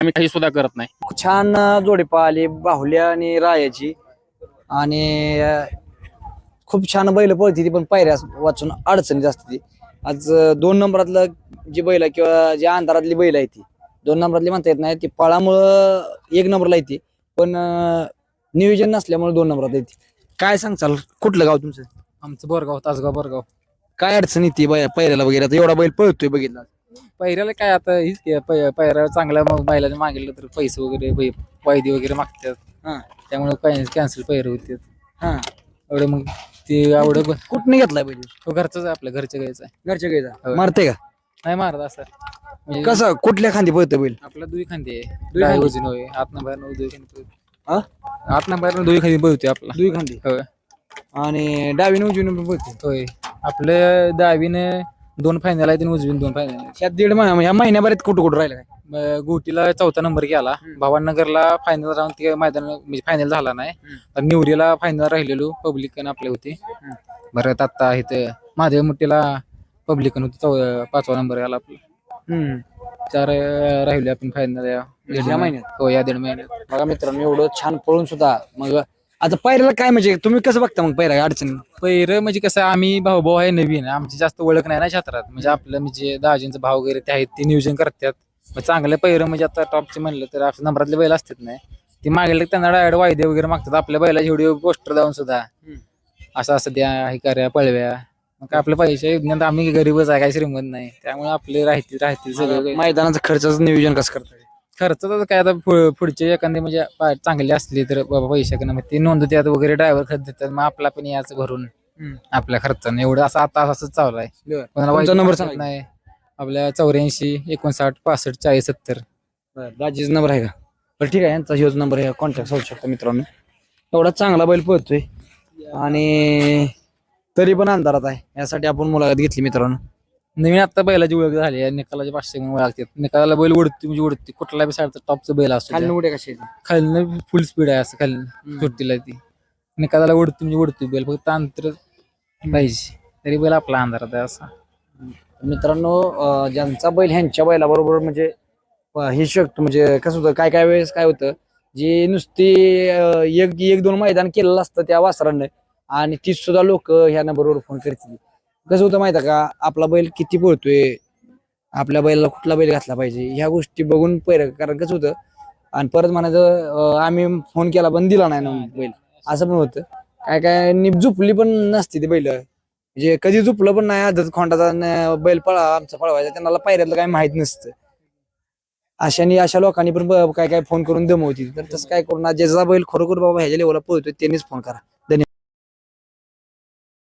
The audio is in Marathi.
आम्ही काही सुद्धा करत नाही. छान जोडी पाहिली बाहुल्या आणि रायाची आणि खूप छान बैल पळती ती, पण पायऱ्या वाचून अडचणी जास्त ती. आज 2 नंबरातलं जी बैल आहे किंवा जी अंधारातली बैल आहे ती 2 नंबरातली म्हणता येत नाही, ती पळामुळं 1 नंबरला येते, पण नियोजन नसल्यामुळे 2 नंबरात येते. काय सांगचाल, कुठलं गाव तुमचं? आमचं बोरगाव, तासगाव बोरगाव. काय अडचण येते पायऱ्याला वगैरे? आता एवढा बैल पळतोय बघितला. पहिऱ्याला काय आता हीच पहिऱ्या चांगल्या मग बैलाने मागितलं तर पैसे वगैरे वायदी वगैरे मागतात. हा त्यामुळे कॅन्सल पैर होते. हा एवढं मग ते आवडं कुठनं घेतलाय बैल? तो घरचाच आहे, आपल्या घरच्या गायचा आहे. घरच्या गाईचा हो. मारते का? नाही मारत असं म्हणजे कसं कुठल्या खांदी पळतं बैल? आपला दुई खांदी आहे. दुई खांदी? वजन होय, आतनं बाहेर दुई खांदी हा आतनं बाहेर दुई खांदी पळतोय आपला. दुई खांदी होय आणि डावीने उजवीने पण पळते. होय. आपल्या डावीने 2 फायनल आहेत आणि उजवीने 2 फायनल आहेत. ह्या 1.5 महिना ह्या महिन्याभरात कुठं राहिलं काय? गोटीला 4था नंबर गेला. भवाननगरला फायनल राहून ते मैदान म्हणजे फायनल झाला नाही. पण निवरीला फायनल राहिलेलो पब्लिकन आपले होते. परत आता इथे महादेव मुठीला पब्लिकन होती, 5वा नंबर आला आपला. 4 राहिले आपण फायनल या महिन्यात? हो, या 1.5 महिन्यात. बघा मित्रांनो, एवढं छान पळून सुद्धा मग आता पायऱ्याला काय म्हणजे तुम्ही कसं बघता मग पायऱ्या अडचणी? पहिरं म्हणजे कसं आम्ही भाऊ आहे, नवीन आमची जास्त ओळख नाही ना क्षेत्रात. म्हणजे आपलं म्हणजे दाजींचा भाव वगैरे ते आहेत, ते नियोजन करतात. मग चांगलं पहिरं म्हणजे आता टॉपचे म्हणलं तर आपल्या नंबरातले बैल असतात नाही, ते मागेल त्यांना डायरेक्ट वायदे वगैरे मागतात. आपल्या बैलाची एवढी पोस्टर जाऊन सुद्धा असं असं द्या, हे करा, पळव्या. मग काय आपले पैसे आम्ही गरीबच आहे, काही श्रीमंत नाही, त्यामुळे आपले राहतील सगळं. मैदानाचं खर्चाचं नियोजन कसं करताय? खर्च तर काय आता पुढचे एखादे म्हणजे चांगले असले तर बाबा पैसे मग ते नोंदवतात वगैरे, ड्रायव्हर खर्च देतात, मग आपला पण याच भरून आपल्या खर्चाने एवढं असं आता असंच चालू आहे. तुमचा नंबर सांगा. नाही आपल्या 84 59 65 40 70. राजेश नंबर आहे का? बरं ठीक आहे, यांचा ह्योच नंबर आहे, कॉन्टॅक्ट होऊ शकतो मित्रांनो. एवढा चांगला बैल पळतोय आणि तरी पण अंधारात आहे, यासाठी आपण मुलाखत घेतली मित्रांनो. नवीन आता बैलाची ओळख झाली आहे, निकालाचे 500 म्हणून ओळखतात. निकालाला बैल उडते म्हणजे उडते, कुठला बी साईडचा टॉपचा बैल असतो. खाली उड्या कशी खालनं फुल स्पीड आहे, असं खाली सुट्टीला ती निकालाला उडते म्हणजे उडते बैल, फक्त अंतर पाहिजे तरी बैल आपला अंधारात आहे असा. मित्रांनो, ज्यांचा बैल ह्यांच्या बैलाबरोबर म्हणजे हे शकतो, म्हणजे कसं होतं काय काय वेळेस काय होतं, जी नुसती 1-2 मैदान केलेलं असतं त्या वासरानं आणि ती सुद्धा लोक ह्या नंबरवर फोन करतील. कसं होतं माहिती का, आपला बैल किती पळतोय, आपल्या बैलाला कुठला बैल घातला पाहिजे, ह्या गोष्टी बघून पहिलं. कारण कसं होतं, आणि परत म्हणायचं आम्ही फोन केला पण दिला नाही ना बैल, असं पण होतं. काय काय नीट झुपली पण नसती ती बैल, म्हणजे कधी झुपलं पण नाही. आदत खोंडाचा बैल आमचा पळवायचा, त्यांना पायऱ्यातलं काही माहित नसतं. अशा लोकांनी पण काय काय फोन करून दमवतील. तर तसं काय करू ना, ज्याचा बैल खरोखर बाबा ह्याच्या लेवलला पळतोय त्यांनीच फोन करा.